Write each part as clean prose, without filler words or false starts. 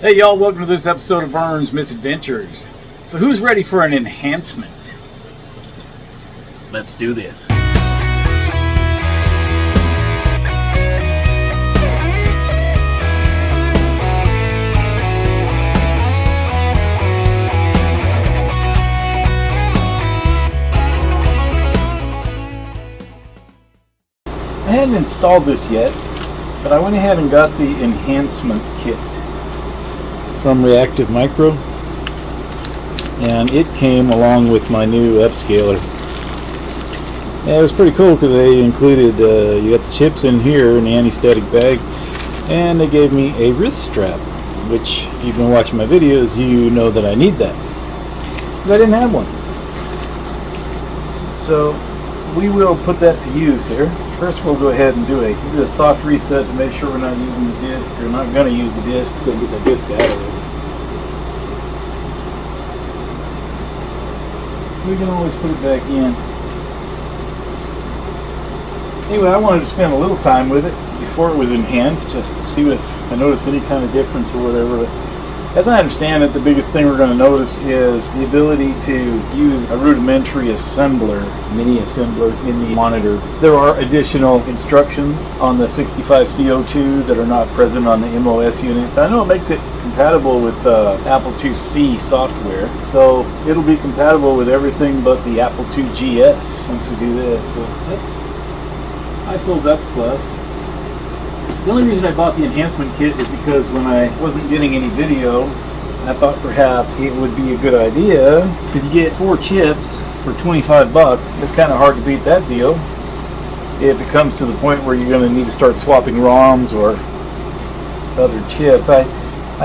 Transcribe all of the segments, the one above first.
Hey y'all, welcome to this episode of Vern's Misadventures. So who's ready for an enhancement? Let's do this. I hadn't installed this yet, but I went ahead and got the enhancement kit from ReActiveMicro, and it came along with my new upscaler. Yeah, it was pretty cool because they included, you got the chips in here in the anti-static bag, and they gave me a wrist strap, which if you've been watching my videos, you know that I need that. But I didn't have one. So we will put that to use here. First we'll go ahead and do a soft reset to make sure we're not using the disc, or not going to use the disc, just going to get the disc out of it. We can always put it back in. Anyway, I wanted to spend a little time with it before it was enhanced to see if I noticed any kind of difference or whatever. As I understand it, the biggest thing we're going to notice is the ability to use a rudimentary assembler, mini assembler in the monitor. There are additional instructions on the 65CO2 that are not present on the MOS unit. I know it makes it compatible with Apple IIc software, so it'll be compatible with everything but the Apple IIgs once we do this. So I suppose that's a plus. The only reason I bought the enhancement kit is because when I wasn't getting any video, I thought perhaps it would be a good idea, because you get 4 chips for 25 bucks. It's kind of hard to beat that deal if it comes to the point where you're going to need to start swapping ROMs or other chips. I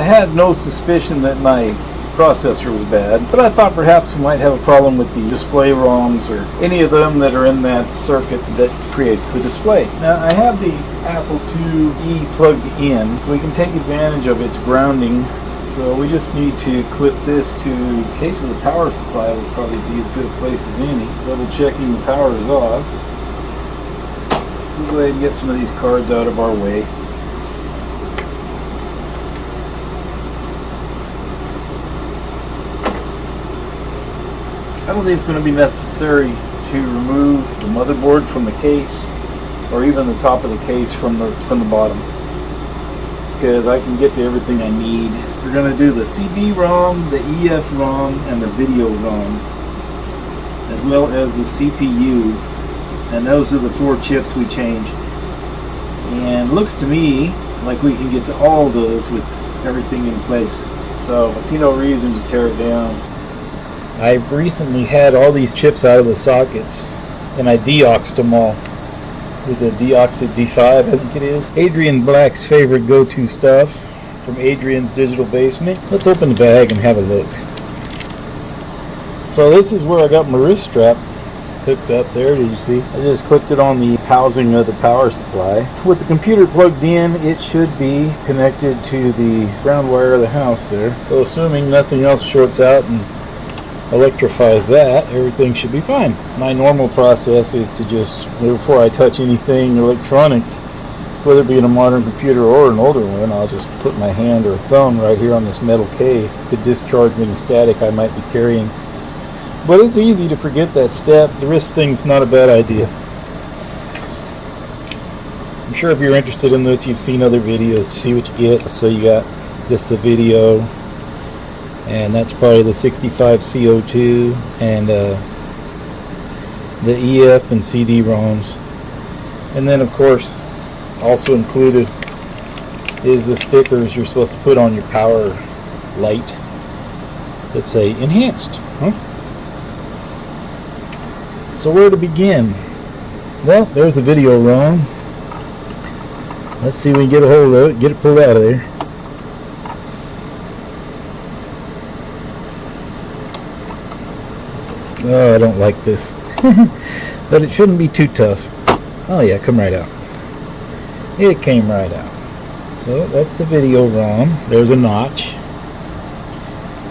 had no suspicion that my processor was bad, but I thought perhaps we might have a problem with the display ROMs or any of them that are in that circuit that creates the display. Now I have the Apple IIe plugged in, so we can take advantage of its grounding. So we just need to clip this to, in case of the power supply, would probably be as good a place as any. Double checking the power is off. We'll go ahead and get some of these cards out of our way. I don't think it's going to be necessary to remove the motherboard from the case, or even the top of the case from the bottom, because I can get to everything I need. We're going to do the CD-ROM, the EF-ROM, and the video-ROM, as well as the CPU, and those are the 4 chips we changed. And it looks to me like we can get to all of those with everything in place, so I see no reason to tear it down. I've recently had all these chips out of the sockets, and I deoxed them all with a deoxid D5, I think it is. Adrian Black's favorite go-to stuff from Adrian's Digital Basement. Let's open the bag and have a look. So this is where I got my wrist strap hooked up there. Did you see? I just clipped it on the housing of the power supply. With the computer plugged in, it should be connected to the ground wire of the house there. So assuming nothing else shorts out and electrifies that, everything should be fine. My normal process is to just, before I touch anything electronic, whether it be in a modern computer or an older one, I'll just put my hand or thumb right here on this metal case to discharge any static I might be carrying. But it's easy to forget that step. The wrist thing's not a bad idea. I'm sure if you're interested in this, you've seen other videos to see what you get. So you got just the video, and that's probably the 65 CO2 and the EF and CD ROMs. And then of course also included is the stickers you're supposed to put on your power light that say enhanced. So where to begin? Well, there's the video ROM. Let's see if we can get a hold of it, get it pulled out of there. Oh, I don't like this. But it shouldn't be too tough. Oh yeah, come right out. It came right out. So that's the video ROM. There's a notch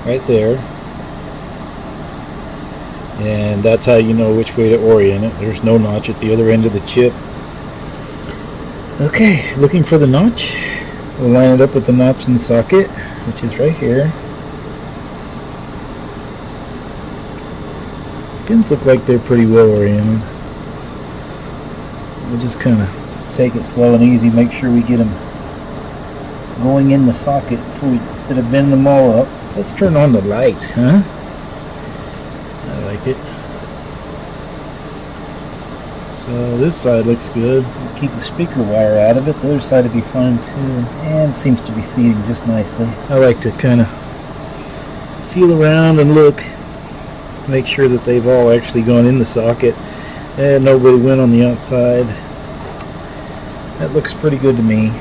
right there. And that's how you know which way to orient it. There's no notch at the other end of the chip. Okay, looking for the notch. We'll line it up with the notch in the socket, which is right here. Pins look like they're pretty well oriented. We'll just kind of take it slow and easy, make sure we get them going in the socket instead of bending them all up. Let's turn on the light, huh? I like it. So this side looks good. We'll keep the speaker wire out of it. The other side will be fine too. And it seems to be seating just nicely. I like to kind of feel around and look. Make sure that they've all actually gone in the socket and nobody went on the outside. That looks pretty good to me.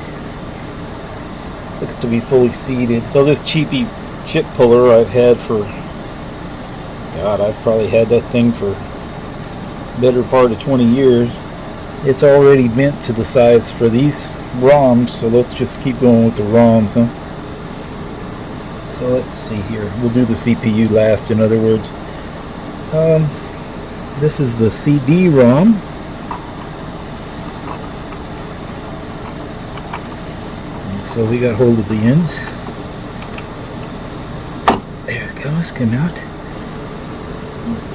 Looks to be fully seated. So this cheapy chip puller I've had for, God, I've probably had that thing for better part of 20 years. It's already bent to the size for these ROMs, so let's just keep going with the ROMs, huh? So let's see here. We'll do the CPU last, in other words. This is the CD-ROM. And so we got hold of the ends. There it goes, come out.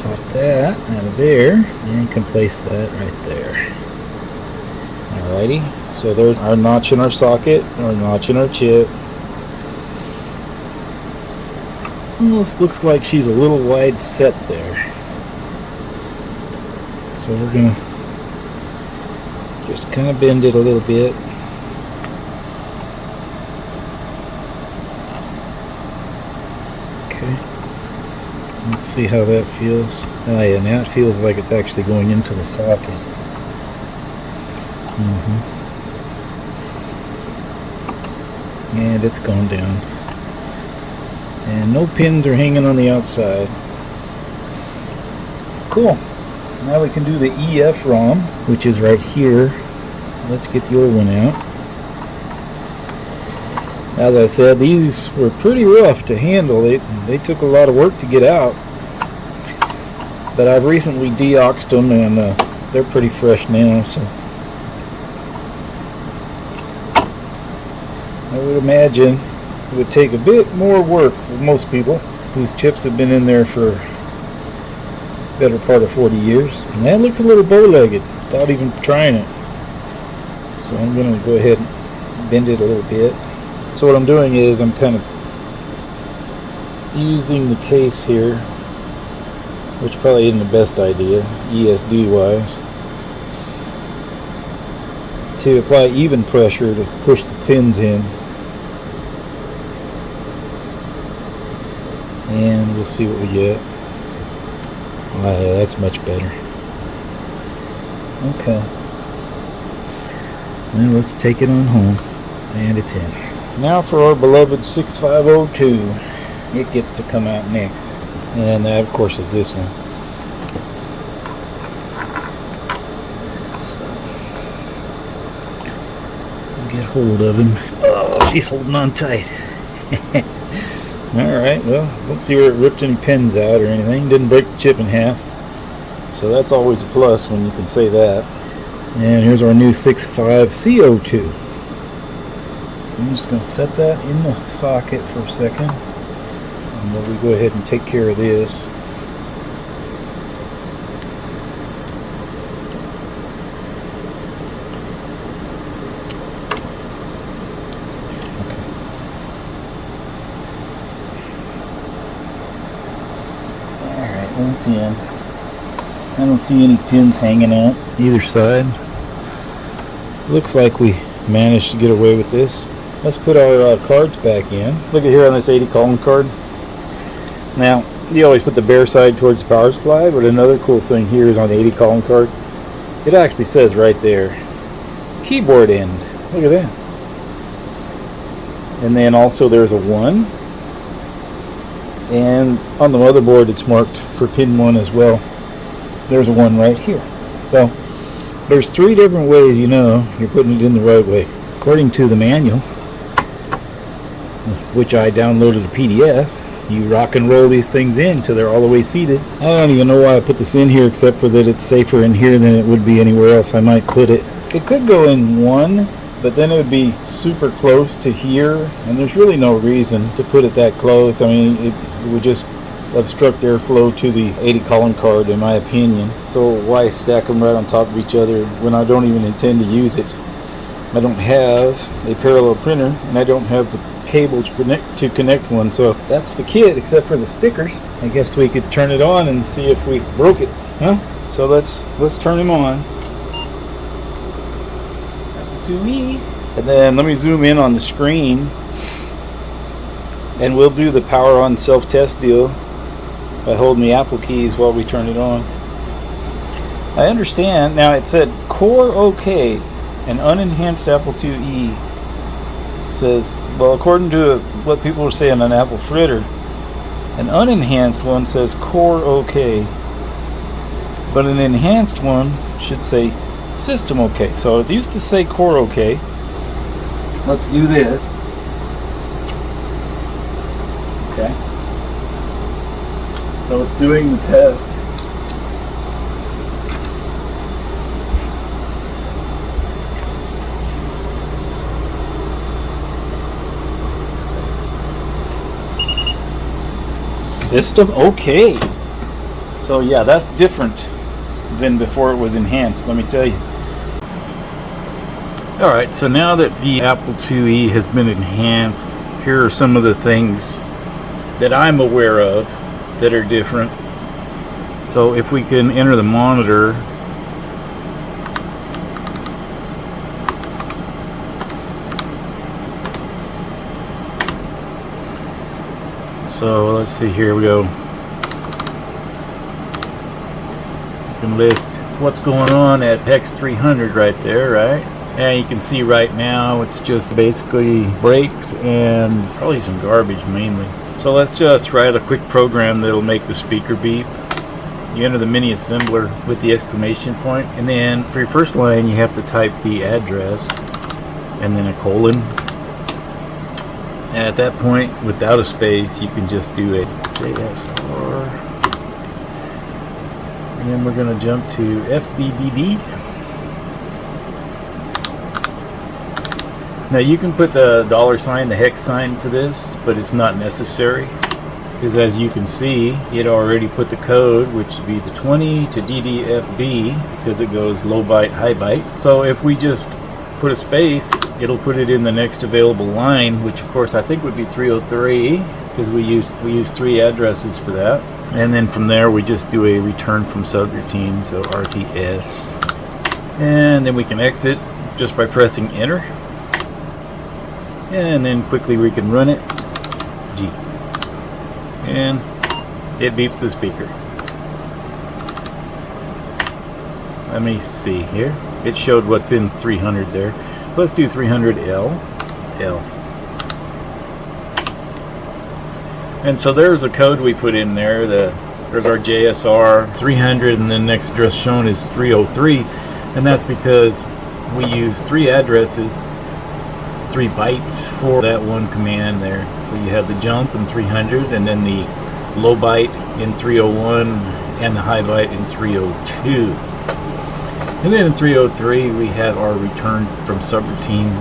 Pop that out of there, and you can place that right there. Alrighty, so there's our notch in our socket, our notch in our chip. Almost looks like she's a little wide set there. So we're gonna just kind of bend it a little bit. Okay. Let's see how that feels. Oh yeah, now it feels like it's actually going into the socket. And it's gone down. And no pins are hanging on the outside. Cool. Now we can do the EF ROM, which is right here. Let's get the old one out. As I said, these were pretty rough to handle. They took a lot of work to get out. But I've recently deoxed them, and they're pretty fresh now. So I would imagine it would take a bit more work for most people whose chips have been in there for better part of 40 years. And that looks a little bow-legged without even trying it. So I'm going to go ahead and bend it a little bit. So what I'm doing is I'm kind of using the case here, which probably isn't the best idea, ESD wise, to apply even pressure to push the pins in. And we'll see what we get. Oh yeah, that's much better. Okay. Now let's take it on home. And it's in. Now for our beloved 6502. It gets to come out next. And that of course is this one. So we'll get hold of him. Oh, she's holding on tight. Alright, well, let's see where it ripped any pins out or anything. Didn't break the chip in half. So that's always a plus when you can say that. And here's our new 65CO2. I'm just going to set that in the socket for a second. And then we go ahead and take care of this. It's in. I don't see any pins hanging out either side. Looks like we managed to get away with this. Let's put our cards back in. Look at here on this 80 column card. Now, you always put the bare side towards the power supply, but another cool thing here is on the 80 column card. It actually says right there, keyboard end. Look at that. And then also there's a 1. And on the motherboard it's marked for pin 1 as well. There's a 1 right here. So there's 3 different ways you know you're putting it in the right way. According to the manual, which I downloaded a PDF, you rock and roll these things in till they're all the way seated. I don't even know why I put this in here except for that it's safer in here than it would be anywhere else I might put it. It could go in 1 but then it would be super close to here, and there's really no reason to put it that close. I mean, it would just obstruct airflow to the 80 column card, in my opinion. So why stack them right on top of each other when I don't even intend to use it? I don't have a parallel printer, and I don't have the cable to connect one. So that's the kit, except for the stickers. I guess we could turn it on and see if we broke it, huh? So let's turn him on. To me, and then let me zoom in on the screen, and we'll do the power on self-test deal by holding the Apple keys while we turn it on. I understand now. It said Core OK, an unenhanced Apple IIe. Says, well, according to what people are saying on Apple Fritter, an unenhanced one says Core OK, but an enhanced one should say System OK. So it used to say Core OK. Let's do this. Okay. So it's doing the test. System OK. So yeah, that's different than before it was enhanced, let me tell you. Alright, so now that the Apple IIe has been enhanced, here are some of the things that I'm aware of that are different. So if we can enter the monitor, so let's see, here we go. You can list what's going on at hex 300 right there, right? And you can see right now it's just basically brakes and probably some garbage mainly. So let's just write a quick program that'll make the speaker beep. You enter the mini assembler with the exclamation point, and then for your first line you have to type the address and then a colon. At that point, without a space, you can just do a JSR. And then we're going to jump to FBBD. Now you can put the $sign, the hex sign for this, but it's not necessary, because as you can see, it already put the code, which would be the 20 to DDFB, because it goes low byte, high byte. So if we just put a space, it'll put it in the next available line, which of course I think would be 303, because we use 3 addresses for that. And then from there we just do a return from subroutine, so RTS. And then we can exit just by pressing enter. And then quickly we can run it. G. And it beeps the speaker. Let me see here. It showed what's in 300 there. Let's do 300L. L. And so there's a code we put in there. There's our JSR 300, and then next address shown is 303. And that's because we use 3 addresses, 3 bytes for that one command there. So you have the jump in 300, and then the low byte in 301, and the high byte in 302. And then in 303 we have our return from subroutine,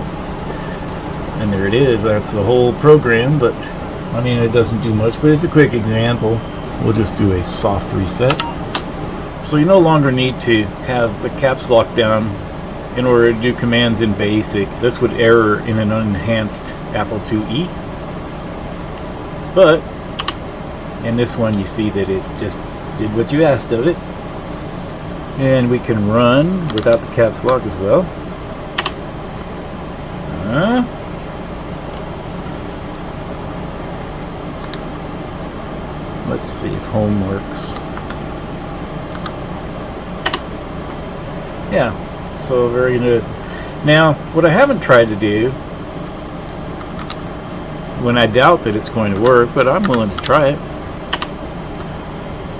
and there it is. That's the whole program, but I mean it doesn't do much, but it's a quick example. We'll just do a soft reset. So you no longer need to have the caps lock down in order to do commands in BASIC. This would error in an unenhanced Apple IIe. But in this one you see that it just did what you asked of it. And we can run without the caps lock as well. Let's see if home works. Yeah, so very good. Now, what I haven't tried to do, when I doubt that it's going to work, but I'm willing to try it.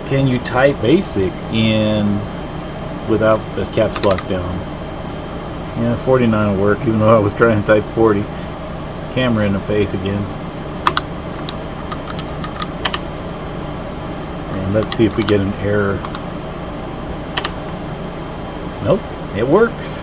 Can you type BASIC in without the caps lock down? Yeah, 49 will work, even though I was trying to type 40. Camera in the face again. And let's see if we get an error. Nope, it works.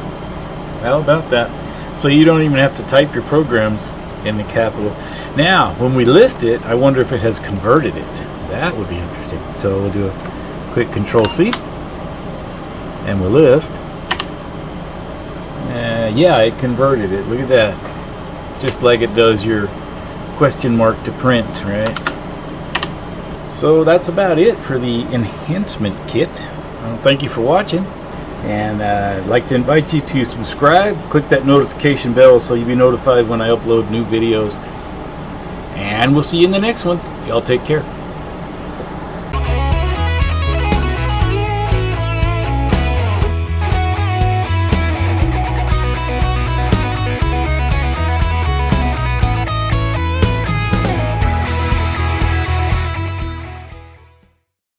How about that? So you don't even have to type your programs in the capital. Now, when we list it, I wonder if it has converted it. That would be interesting. So we'll do a quick Control-C, and we'll list. Yeah, it converted it. Look at that. Just like it does your question mark to print, right? So that's about it for the enhancement kit. Thank you for watching, and I'd like to invite you to subscribe. Click that notification bell so you'll be notified when I upload new videos. And we'll see you in the next one. Y'all take care.